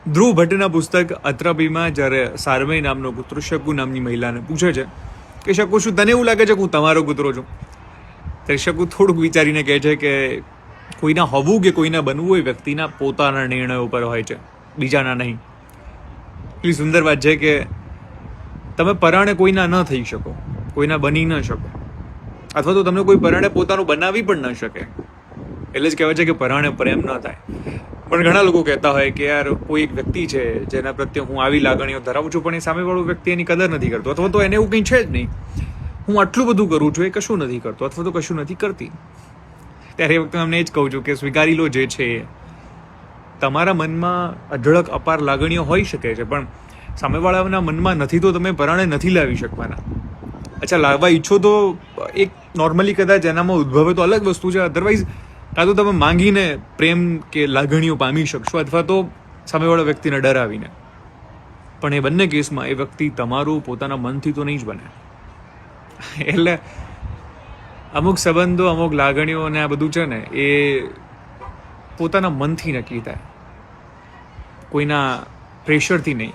ધ્રુવ ભટ્ટના પુસ્તક અત્રપીમાં જ્યારે સારમય નામનો કૂતરો શકુ નામની મહિલાને પૂછે છે કે શકુ, શું તને એવું લાગે છે કે હું તમારો કૂતરો છું? ત્યારે શકુ થોડુંક વિચારીને કહે છે કે કોઈના હોવું કે કોઈના બનવું એ વ્યક્તિના પોતાના નિર્ણયો ઉપર હોય છે, બીજાના નહીં. એટલી સુંદર વાત છે કે તમે પરાણે કોઈના ન થઈ શકો, કોઈના બની ન શકો, અથવા તો તમને કોઈ પરાણે પોતાનું બનાવી પણ ન શકે. એટલે જ કહેવાય છે કે પરાણે પ્રેમ ન થાય. પણ ઘણા લોકો કહેતા હોય કે યાર કોઈ એક વ્યક્તિ છે જેના પ્રત્યે હું આવી લાગણીઓ ધરાવું છું, પણ એ સામેવાળો વ્યક્તિ એની કદર નથી કરતો, અથવા તો એને એવું કંઈ છે જ નહીં, હું આટલું બધું કરું છું એ કશું નથી કરતો, અથવા તો કશું નથી કરતી. ત્યારે એ વખતે અમને એ જ કહું છું કે સ્વીકારી લો જે છે એ. તમારા મનમાં અઢળક અપાર લાગણીઓ હોઈ શકે છે, પણ સામેવાળાના મનમાં નથી તો તમે પરાણે નથી લાવી શકવાના. અચ્છા, લાવવા ઈચ્છો તો એક નોર્મલી કદાચ એનામાં ઉદ્ભવે તો અલગ વસ્તુ છે, અધરવાઇઝ કાં તો તમે માંગીને પ્રેમ કે લાગણીઓ પામી શકશો, અથવા તો સામેવાળા વ્યક્તિને ડરાવીને. પણ એ બંને કેસમાં એ વ્યક્તિ તમારું પોતાના મનથી તો નહીં જ બને. એટલે અમુક સંબંધો, અમુક લાગણીઓ અને આ બધું છે ને એ પોતાના મનથી નક્કી થાય, કોઈના પ્રેશરથી નહીં.